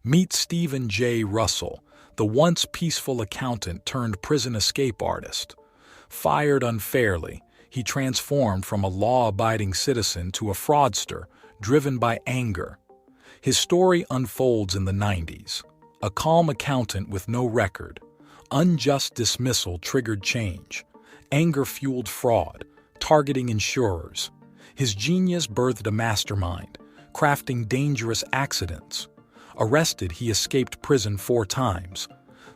Meet Stephen J. Russell, the once peaceful accountant turned prison escape artist. Fired unfairly, he transformed from a law-abiding citizen to a fraudster, driven by anger. His story unfolds in the 90s. A calm accountant with no record. Unjust dismissal triggered change. Anger fueled fraud, targeting insurers. His genius birthed a mastermind, crafting dangerous accidents. Arrested, he escaped prison 4 times.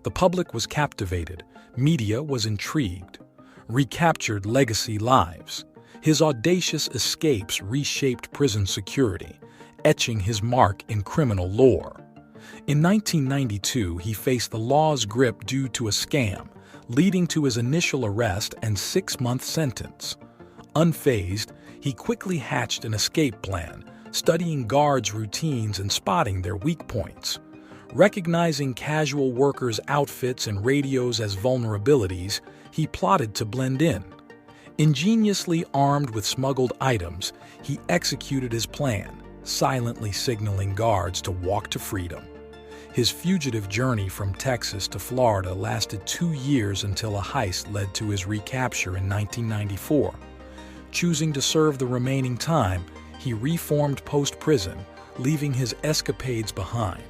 The public was captivated. Media was intrigued. Recaptured legacy lives. His audacious escapes reshaped prison security, etching his mark in criminal lore. In 1992, he faced the law's grip due to a scam, leading to his initial arrest and 6-month sentence. Unfazed, he quickly hatched an escape plan, studying guards' routines and spotting their weak points. Recognizing casual workers' outfits and radios as vulnerabilities, he plotted to blend in. Ingeniously armed with smuggled items, he executed his plan, silently signaling guards to walk to freedom. His fugitive journey from Texas to Florida lasted 2 years until a heist led to his recapture in 1994. Choosing to serve the remaining time, he reformed post-prison, leaving his escapades behind.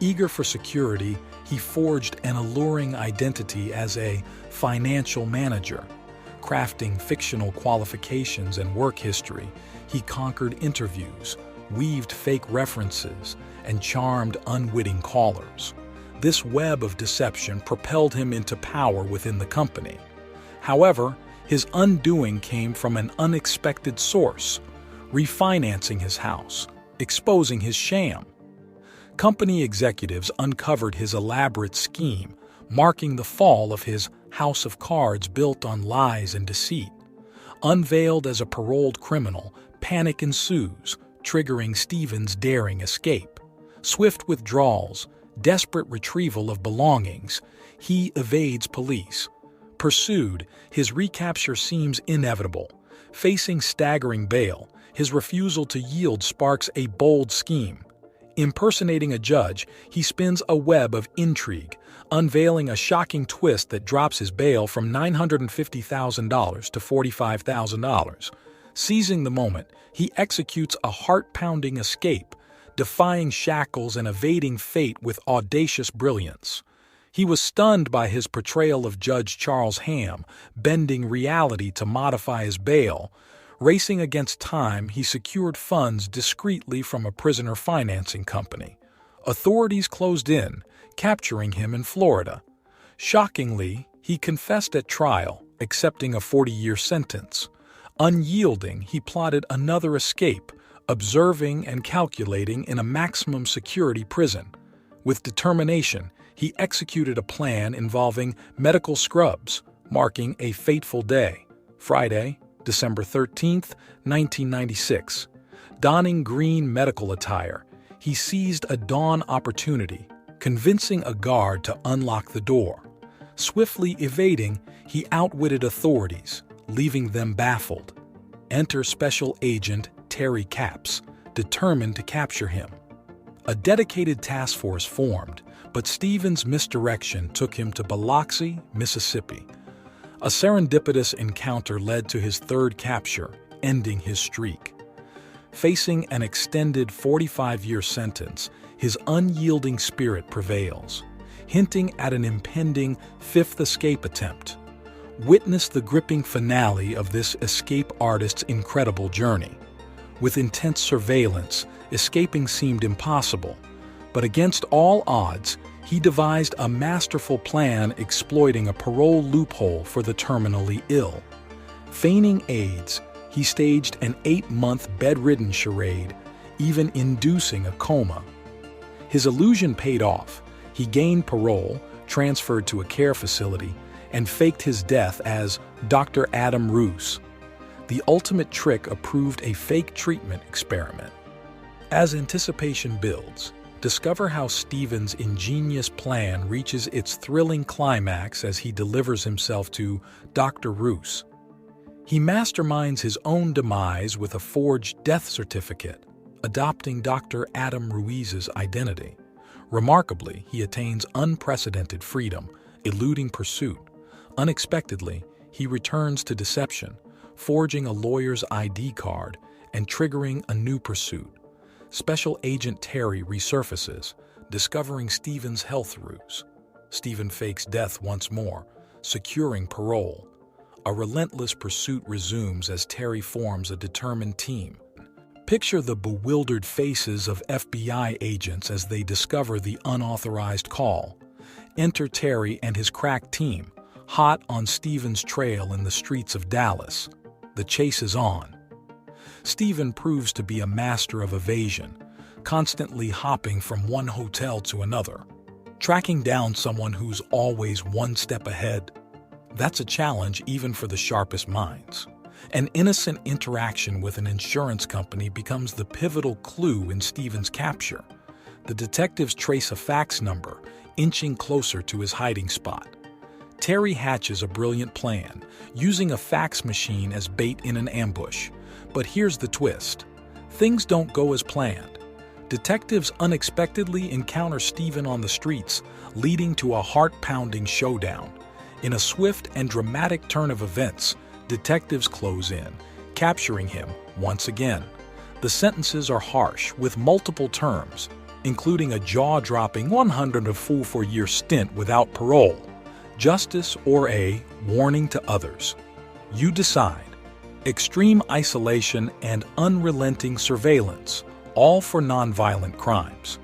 Eager for security, he forged an alluring identity as a financial manager. Crafting fictional qualifications and work history, he conquered interviews, weaved fake references, and charmed unwitting callers. This web of deception propelled him into power within the company. However, his undoing came from an unexpected source, refinancing his house, exposing his sham. Company executives uncovered his elaborate scheme, marking the fall of his house of cards built on lies and deceit. Unveiled as a paroled criminal, panic ensues, triggering Stephen's daring escape. Swift withdrawals, desperate retrieval of belongings, he evades police. Pursued, his recapture seems inevitable. Facing staggering bail, his refusal to yield sparks a bold scheme. Impersonating a judge, he spins a web of intrigue, unveiling a shocking twist that drops his bail from $950,000 to $45,000. Seizing the moment, he executes a heart-pounding escape, defying shackles and evading fate with audacious brilliance. He was stunned by his portrayal of Judge Charles Ham, bending reality to modify his bail. Racing against time, he secured funds discreetly from a prisoner financing company. Authorities closed in, capturing him in Florida. Shockingly, he confessed at trial, accepting a 40-year sentence. Unyielding, he plotted another escape, observing and calculating in a maximum security prison. With determination, he executed a plan involving medical scrubs, marking a fateful day, Friday, December 13, 1996. Donning green medical attire, he seized a dawn opportunity, convincing a guard to unlock the door. Swiftly evading, he outwitted authorities, leaving them baffled. Enter Special Agent Terry Capps, determined to capture him. A dedicated task force formed, but Stephen's misdirection took him to Biloxi, Mississippi. A serendipitous encounter led to his 3rd capture, ending his streak. Facing an extended 45-year sentence, his unyielding spirit prevails, hinting at an impending 5th escape attempt. Witness the gripping finale of this escape artist's incredible journey. With intense surveillance, escaping seemed impossible, but against all odds, he devised a masterful plan exploiting a parole loophole for the terminally ill. Feigning AIDS, he staged an 8-month bedridden charade, even inducing a coma. His illusion paid off. He gained parole, transferred to a care facility, and faked his death as Dr. Adam Roos. The ultimate trick approved a fake treatment experiment. As anticipation builds, discover how Stephen's ingenious plan reaches its thrilling climax as he delivers himself to Dr. Roos. He masterminds his own demise with a forged death certificate, adopting Dr. Adam Ruiz's identity. Remarkably, he attains unprecedented freedom, eluding pursuit. Unexpectedly, he returns to deception, forging a lawyer's ID card and triggering a new pursuit. Special Agent Terry resurfaces, discovering Stephen's health ruse. Stephen fakes death once more, securing parole. A relentless pursuit resumes as Terry forms a determined team. Picture the bewildered faces of FBI agents as they discover the unauthorized call. Enter Terry and his crack team, hot on Stephen's trail in the streets of Dallas. The chase is on. Stephen proves to be a master of evasion, constantly hopping from one hotel to another. Tracking down someone who's always one step ahead, that's a challenge even for the sharpest minds. An innocent interaction with an insurance company becomes the pivotal clue in Stephen's capture. The detectives trace a fax number, inching closer to his hiding spot. Terry hatches a brilliant plan, using a fax machine as bait in an ambush. But here's the twist. Things don't go as planned. Detectives unexpectedly encounter Stephen on the streets, leading to a heart-pounding showdown. In a swift and dramatic turn of events, detectives close in, capturing him once again. The sentences are harsh, with multiple terms, including a jaw-dropping 104-year stint without parole, justice, or a warning to others. You decide. Extreme isolation and unrelenting surveillance, all for nonviolent crimes.